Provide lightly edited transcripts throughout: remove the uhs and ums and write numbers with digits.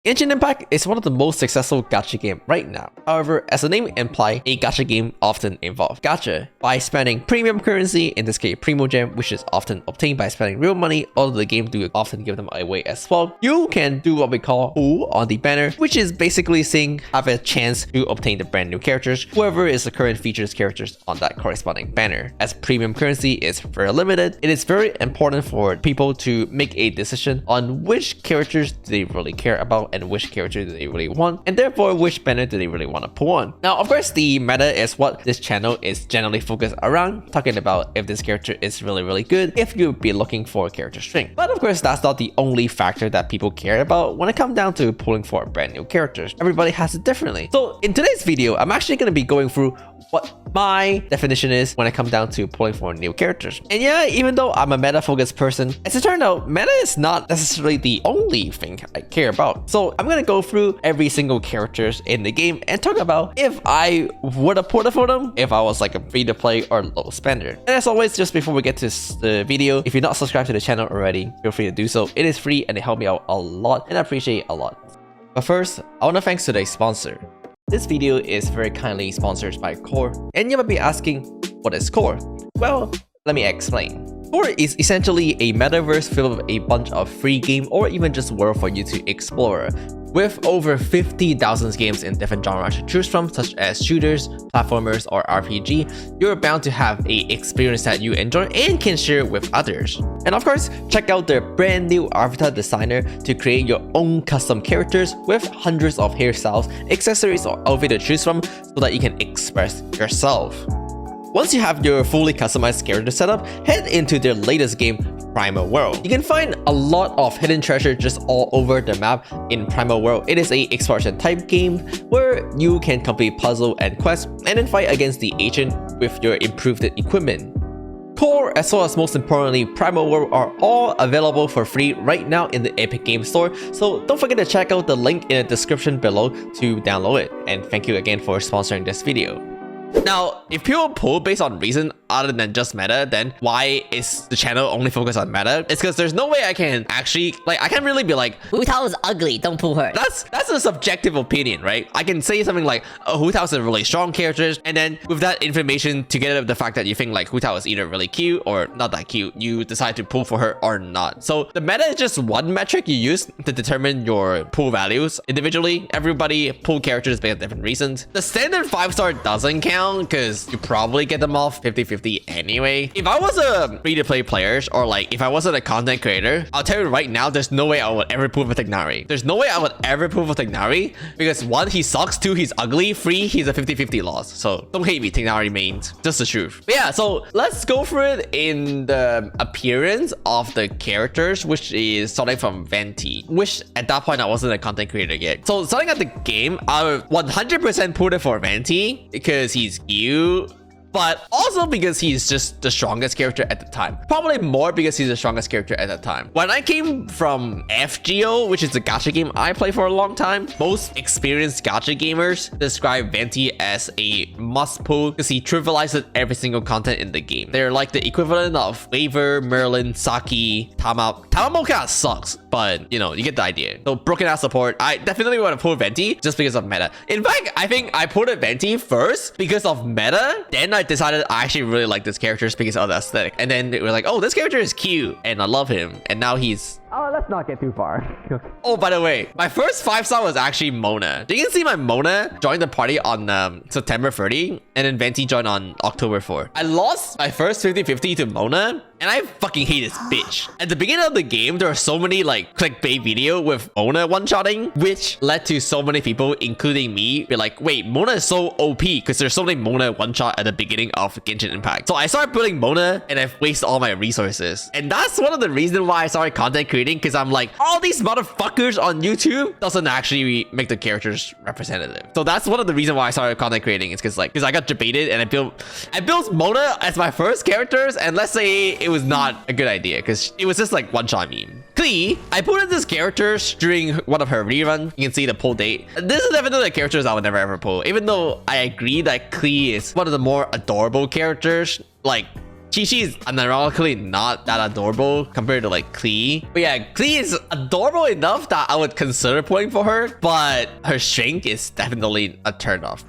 Genshin Impact is one of the most successful gacha game right now. However, as the name implies, a gacha game often involves gacha. By spending premium currency, in this case Primogem, which is often obtained by spending real money, although the game do often give them away as well, you can do what we call pull on the banner, which is basically saying have a chance to obtain the brand new characters, whoever is the current features characters on that corresponding banner. As premium currency is very limited, it is very important for people to make a decision on which characters do they really care about and which character do they really want, and therefore which banner do they really want to pull on. Now, of course, the meta is what this channel is generally focused around, talking about if this character is really good, if you'd be looking for character strength. But of course, that's not the only factor that people care about when it comes down to pulling for brand new characters. Everybody has it differently. So in today's video, I'm actually going to be going through what my definition is when it comes down to pulling for new characters. And yeah, even though I'm a meta focused person, as it turned out, meta is not necessarily the only thing I care about. So I'm gonna go through every single characters in the game and talk about if I would have pulled for them if I was like a free to play or low spender. And as always, just before we get to the video, if you're not subscribed to the channel already, feel free to do so. It is free and it helped me out a lot and I appreciate it a lot. But first, I want to thank today's sponsor. This video is very kindly sponsored by Core, and you might be asking, what is Core? Well, let me explain. Core is essentially a metaverse filled with a bunch of free game or even just world for you to explore. With over 50,000 games in different genres to choose from, such as shooters, platformers, or RPG, you're bound to have a experience that you enjoy and can share with others. And of course, check out their brand new avatar designer to create your own custom characters with hundreds of hairstyles, accessories, or outfit to choose from so that you can express yourself. Once you have your fully customized character setup, head into their latest game, Primal World. You can find a lot of hidden treasure just all over the map in Primal World. It is a exploration type game where you can complete puzzle and quests and then fight against the agent with your improved equipment. Core, as well as most importantly Primal World, are all available for free right now in the Epic Games Store, so don't forget to check out the link in the description below to download it. And thank you again for sponsoring this video. Now, if people pull based on reason other than just meta, then why is the channel only focused on meta? It's because there's no way I can actually, I can't really be like, Hu Tao is ugly, don't pull her. That's a subjective opinion, right? I can say something like, oh, Hu Tao's a really strong character, and then with that information, together with the fact that you think like Hu Tao is either really cute or not that cute, you decide to pull for her or not. So the meta is just one metric you use to determine your pull values. Individually, everybody pull characters based on different reasons. The standard 5-star doesn't count because you probably get them off 50-50 anyway. If I was a free-to-play player, or like if I wasn't a content creator, I'll tell you right now, there's no way I would ever pull for Tignari. There's no way I would ever pull for Tignari because 1, he sucks, 2, he's ugly, 3, he's a 50-50 loss. So don't hate me, Tignari mains. Just the truth. But yeah, so let's go through it in the appearance of the characters, which is starting from Venti, which at that point I wasn't a content creator yet. So starting at the game, I would 100% put it for Venti because he's cute, but also because he's just the strongest character at the time. Probably more because he's the strongest character at that time. When I came from FGO, which is the gacha game I play for a long time, most experienced gacha gamers describe Venti as a must pull because he trivializes every single content in the game. They're like the equivalent of Waver, Merlin, Saki, Tama. Tamamo kind of sucks, but you know, you get the idea. So broken ass support, I definitely want to pull Venti just because of meta. In fact, I think I pulled a Venti first because of meta, then I decided I actually really like this character because of the aesthetic. And then they were like, oh, this character is cute and I love him. And now he's... Oh, let's not get too far. Oh, by the way, my first 5-star was actually Mona. You can see my Mona joined the party on September 30 and then Venti joined on October 4. I lost my first 50-50 to Mona and I fucking hate this bitch. At the beginning of the game, there are so many like clickbait video with Mona one-shotting, which led to so many people, including me, be like, wait, Mona is so OP because there's so many Mona one-shot at the beginning of Genshin Impact. So I started building Mona and I've wasted all my resources. And that's one of the reasons why I started content creating, because I'm like, all these motherfuckers on YouTube doesn't actually make the characters representative. So that's one of the reasons why I started content creating. It's because I got debated and I built Mona as my first characters, and let's say it was not a good idea because it was just like one-shot meme. Klee, I put in this character during one of her rerun. You can see the pull date. This is definitely the characters I would never ever pull, even though I agree that Klee is one of the more adorable characters. Like, Chi-Chi is unironically not that adorable compared to like Klee. But yeah, Klee is adorable enough that I would consider pulling for her, but her shrink is definitely a turnoff.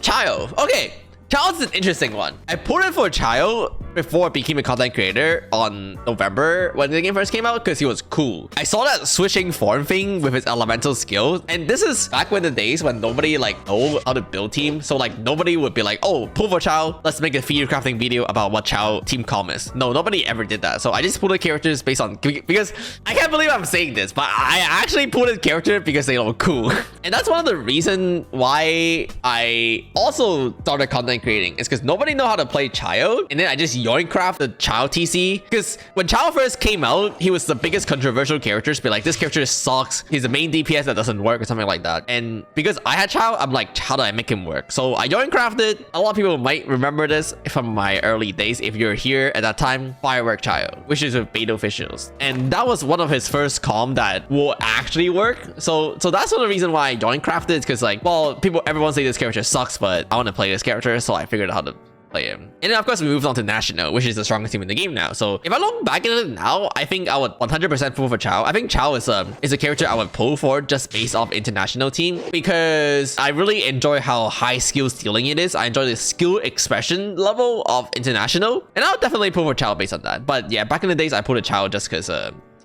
Child. Okay. Child's an interesting one. I pulled it for Child before I became a content creator on November when the game first came out because he was cool. I saw that switching form thing with his elemental skills, and this is back when the days when nobody like know how to build team. So like nobody would be like, oh, pull for Child, let's make a figure crafting video about what Child team comm is. No, nobody ever did that. So I just pulled the characters based on, because I can't believe I'm saying this, but I actually pulled the character because they look cool. And that's one of the reasons why I also started content creating, is because nobody know how to play Child, and then I just yoincraft the Child TC. Because when Child first came out, he was the biggest controversial character to be like, this character sucks, he's the main DPS that doesn't work or something like that. And because I had Child, I'm like, how do I make him work? So I yoincrafted. A lot of people might remember this from my early days if you're here at that time, Firework Child, which is with beta officials, and that was one of his first comm that will actually work. So that's one of the reasons why I yoincrafted, because like, well, everyone say this character sucks, but I want to play this character, so I figured out how to play him. And then of course we moved on to National, which is the strongest team in the game now. So if I look back at it now, I think I would 100% pull for Chao. I think Chao is a character I would pull for just based off international team, because I really enjoy how high skill stealing it is. I enjoy the skill expression level of international, and I'll definitely pull for Chao based on that. But yeah, back in the days I pulled a Chao just because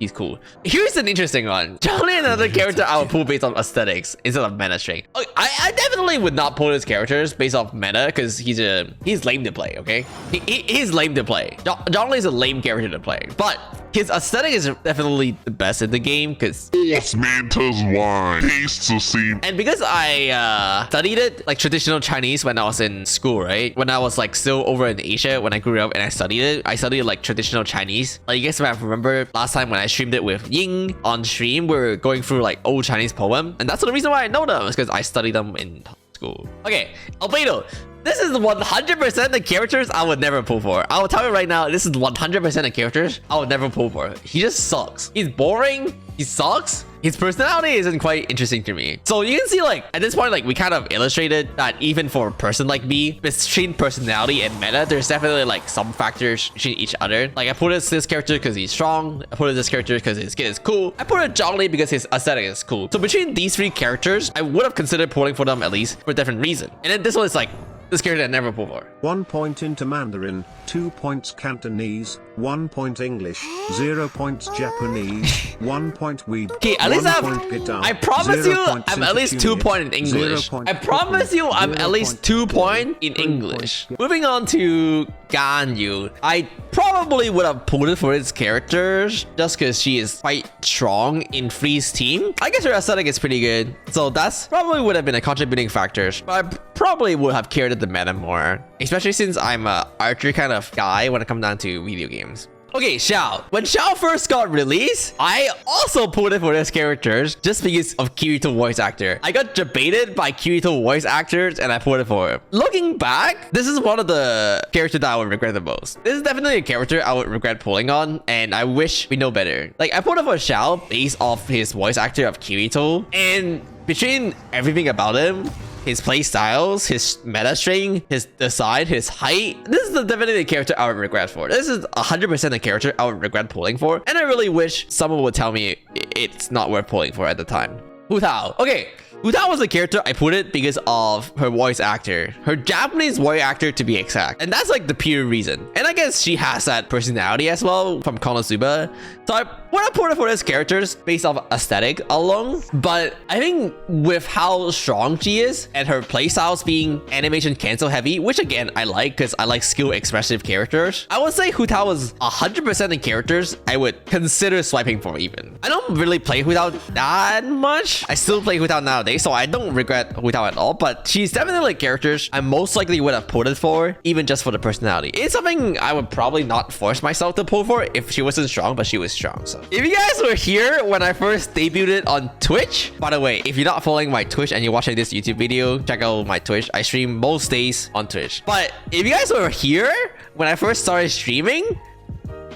he's cool. Here's an interesting one. Totally another character I would pull based on aesthetics instead of meta string. Okay, I definitely would not pull his characters based off meta because he's lame to play, okay? He's lame to play. Zhongli is a lame character to play, but his aesthetic is definitely the best in the game because What's Manta's wine? Tastes the same. And because I studied it like traditional Chinese when I was in school, right? When I was like still over in Asia, when I grew up and I studied like traditional Chinese. Like you guys might remember last time when I streamed it with Ying on stream, we were going through like old Chinese poem, and that's the reason why I know them, is because I studied them in school. Okay, Albedo. This is 100% the characters I would never pull for. I will tell you right now, this is 100% the characters I would never pull for. He just sucks. He's boring. He sucks. His personality isn't quite interesting to me. So you can see like at this point, like we kind of illustrated that even for a person like me, between personality and meta, there's definitely like some factors between each other. Like I put this character because he's strong. I put this character because his skin is cool. I put it Zhongli because his aesthetic is cool. So between these three characters, I would have considered pulling for them at least for a different reason. And then this one is like, this character I never pull for. 1 point into Mandarin, 2 points Cantonese, 1 point English, 0 points Japanese, 1 point Weeb. Okay, at least I promise you I'm at least 2 point in English. I promise you I'm at least 2 point in English. Moving on to Ganyu. I probably would have pulled it for its characters just because she is quite strong in Free's team. I guess her aesthetic is pretty good, so that's probably would have been a contributing factor. But I probably would have cared the meta more, especially since I'm a archer kind of guy when it comes down to video games. Okay, Xiao. When Xiao first got released, I also pulled it for this characters just because of Kirito voice actor. I got debated by Kirito voice actors and I pulled it for him. Looking back, this is one of the characters that I would regret the most. This is definitely a character I would regret pulling on, and I wish we know better. Like I pulled it for Xiao based off his voice actor of Kirito, and between everything about him, his play styles, his meta string, his design, his height, this is definitely the character I would regret for. This is 100% the character I would regret pulling for, and I really wish someone would tell me it's not worth pulling for at the time. Hu Tao. Okay, Hu Tao was a character I put it because of her voice actor, her Japanese voice actor to be exact, and that's like the pure reason. And I guess she has that personality as well from Konosuba, so I would have put it for this characters based off aesthetic alone. But I think with how strong she is and her playstyles being animation cancel heavy, which again I like because I like skill expressive characters, I would say Hu Tao was 100% the characters I would consider swiping for even. I don't really play Hu Tao that much. I still play Hu Tao nowadays, so I don't regret Hu Tao at all, but she's definitely like characters I most likely would have pulled it for, even just for the personality. It's something I would probably not force myself to pull for if she wasn't strong, but she was strong. So if you guys were here when I first debuted it on Twitch, by the way, if you're not following my Twitch and you're watching this YouTube video, check out my Twitch. I stream most days on Twitch. But if you guys were here when I first started streaming,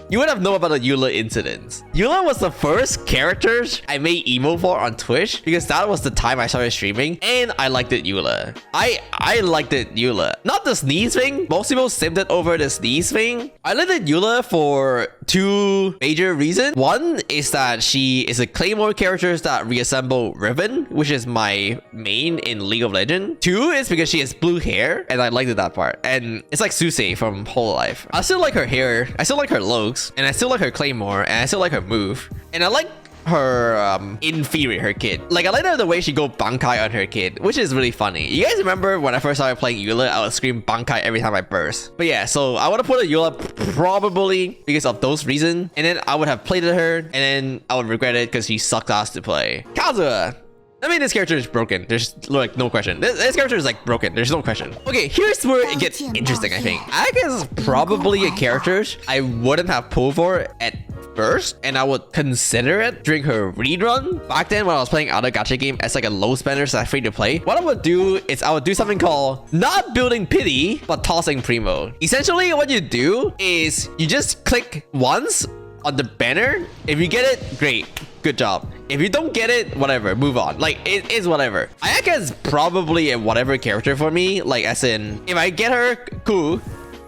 you would have known about the Eula incident. Eula was the first character I made emo for on Twitch because that was the time I started streaming and I liked it Eula. I liked it Eula. Not the sneeze thing. Most people simmed it over the sneeze thing. I liked it Eula for two major reasons. One is that she is a Claymore character that reassemble Riven, which is my main in League of Legends. Two is because she has blue hair and I liked that part. And it's like Susei from Hololive. I still like her hair, I still like her looks, and I still like her Claymore, and I still like her move. And I like her inferior her kid. Like I like the way she go Bankai on her kid, which is really funny. You guys remember when I first started playing Eula, I would scream Bankai every time I burst. But yeah, so I would have put a Eula probably because of those reasons, and then I would have played her, and then I would regret it because she sucked ass to play. Kazuha. I mean, this character is broken. There's like no question. This character is like broken. There's no question. Okay, here's where it gets interesting, I think. Ayaka is probably a character I wouldn't have pulled for at first, and I would consider it during her rerun. Back then, when I was playing other gacha game as like a low spender, so free to play, what I would do is I would do something called not building pity, but tossing primo. Essentially, what you do is you just click once on the banner. If you get it, great. Good job. If you don't get it, whatever, move on. Like, it is whatever. Ayaka is probably a whatever character for me. Like, as in, if I get her, cool.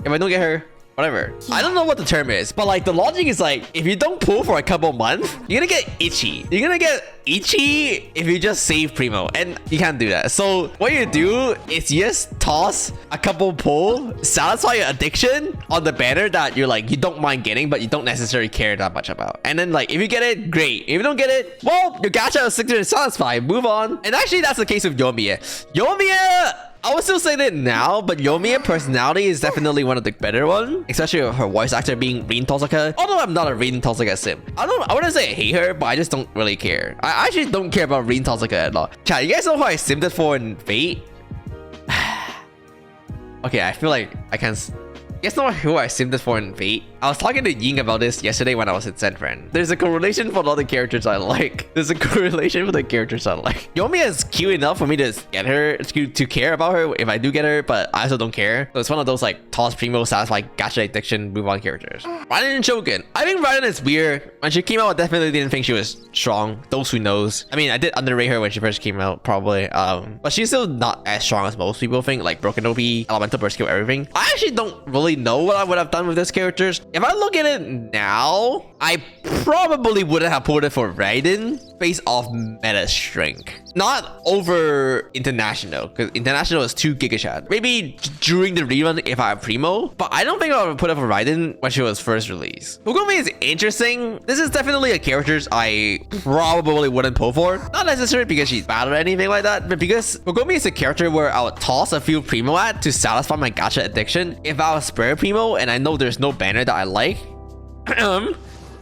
If I don't get her, whatever. I don't know what the term is, but like the logic is like, if you don't pull for a couple months, you're gonna get itchy. You're gonna get itchy if you just save primo, and you can't do that. So what you do is you just toss a couple pull, satisfy your addiction on the banner that you're like, you don't mind getting, but you don't necessarily care that much about. And then like, if you get it, great. If you don't get it, well, your gacha is still satisfied. Move on. And actually, that's the case with Yoimiya. Yoimiya, I would still say that now, but Yoimiya personality is definitely one of the better ones, especially with her voice actor being Rin Tosaka. Although I'm not a Rin Tosaka sim. I wouldn't say I hate her, but I just don't really care. I actually don't care about Rin Tosaka at all. Chat, you guys know who I simmed it for in Fate? Okay, I feel like I can't... You guys know who I simmed it for in Fate? I was talking to Ying about this yesterday when I was in San Fran. There's a correlation for all the characters I like. There's a correlation for the characters I like. Yoimiya is cute enough for me to get her, to care about her if I do get her, but I also don't care. So it's one of those like toss primo, satisfy gacha addiction, move on characters. Raiden and Shogun. I think Raiden is weird. When she came out, I definitely didn't think she was strong. Those who knows. I mean, I did underrate her when she first came out, probably. But she's still not as strong as most people think. Like Broken OP, Elemental Burst Skill, everything. I actually don't really know what I would have done with this characters. If I look at it now, I probably wouldn't have pulled it for Raiden based off meta strength. Not over international, because international is 2 gigashot. Maybe during the rerun if I have primo, but I don't think I would put it for Raiden when she was first released. Kogumi is interesting. This is definitely a character I probably wouldn't pull for. Not necessarily because she's bad or anything like that, but because Kogumi is a character where I would toss a few primo at to satisfy my gacha addiction. If I was spare primo and I know there's no banner that I like,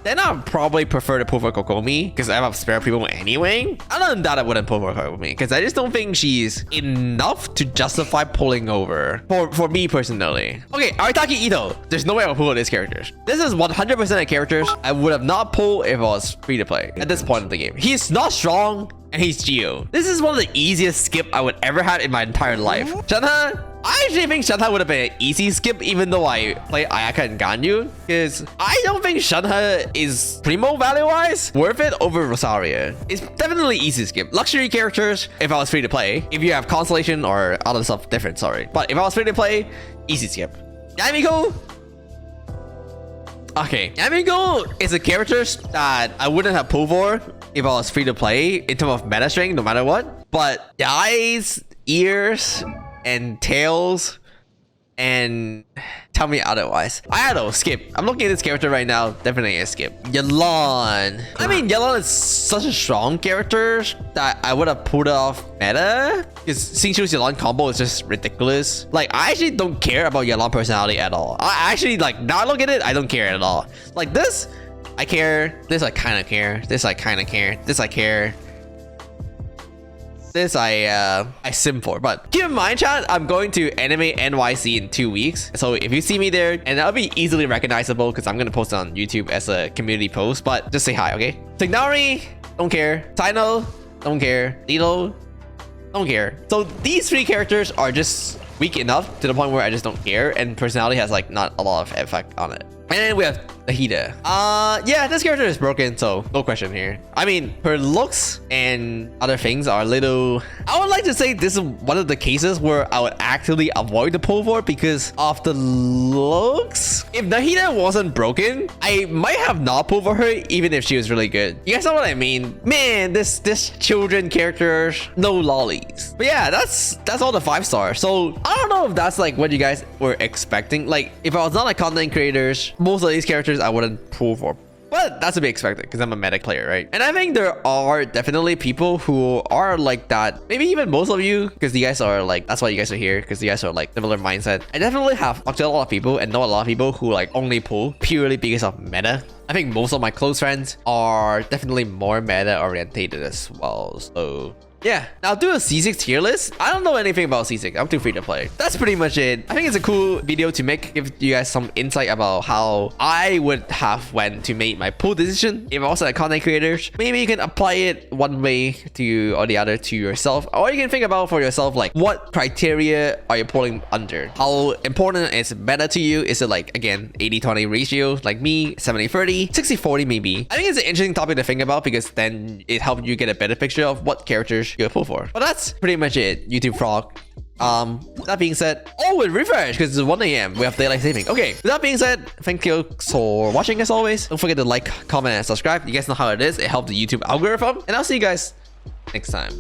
then I would probably prefer to pull for Kokomi because I have spare primo anyway. Other than that, I wouldn't pull for Kokomi because I just don't think she's enough to justify pulling over for me personally. Okay, Arataki Ito. There's no way I'll pull this character. This is 100% a character I would have not pulled if I was free to play at this point of the game. He's not strong and he's Geo. This is one of the easiest skip I would ever have in my entire life. Shanha, I actually think Shanha would have been an easy skip even though I play Ayaka and Ganyu, because I don't think Shanha is primo value-wise worth it over Rosaria. It's definitely easy skip. Luxury characters, if I was free to play. If you have Constellation or other stuff, different, sorry. But if I was free to play, easy skip. Yamiko? Okay, Yamiko is a character that I wouldn't have pulled for if I was free to play in terms of meta strength, no matter what. But the eyes, ears, and tails, and tell me otherwise. I don't know, skip. I'm looking at this character right now, definitely a skip. Yelan. I mean, Yelan is such a strong character that I would have pulled off meta, because Xingqiu's Yelan combo is just ridiculous. Like, I actually don't care about Yelan personality at all. I actually, like, now I look at it, I don't care at all. Like this, I care. This I kind of care. This I kind of care. This I care. This I sim for. But keep in mind, chat, I'm going to Anime NYC in 2 weeks. So if you see me there, and that'll be easily recognizable because I'm going to post it on YouTube as a community post. But just say hi, okay? Tignari, don't care. Taino, don't care. Lilo, don't care. So these 3 characters are just weak enough to the point where I just don't care. And personality has like not a lot of effect on it. And then we have Nahida. Yeah, this character is broken, so no question here. I mean, her looks and other things are a little... I would like to say this is one of the cases where I would actively avoid the pull for because of the looks. If Nahida wasn't broken, I might have not pulled for her even if she was really good. You guys know what I mean? Man, this children character, no lollies. But yeah, that's all the 5-star. So I don't know if that's like what you guys were expecting. Like if I was not a content creator, most of these characters I wouldn't pull for. But that's to be expected because I'm a medic player, right? And I think there are definitely people who are like that. Maybe even most of you, because you guys are like, that's why you guys are here, because you guys are like similar mindset. I definitely have talked to a lot of people and know a lot of people who like only pull purely because of meta. I think most of my close friends are definitely more meta orientated as well. So yeah, now do a C6 tier list. I don't know anything about C6. I'm too free to play. That's pretty much it. I think it's a cool video to make, give you guys some insight about how I would have went to make my pull decision. If I was a content creator, maybe you can apply it one way to or the other to yourself, or you can think about for yourself like what criteria are you pulling under? How important is meta to you? Is it like again 80-20 ratio like me, 70-30, 60-40 maybe? I think it's an interesting topic to think about because then it helps you get a better picture of what characters you pull for. But that's pretty much it, YouTube Frog. That being said, with refresh because it's 1 a.m. we have daylight saving. Okay, with that being said, thank you for watching as always. Don't forget to like, comment, and subscribe. You guys know how it is. It helps the YouTube algorithm. And I'll see you guys next time.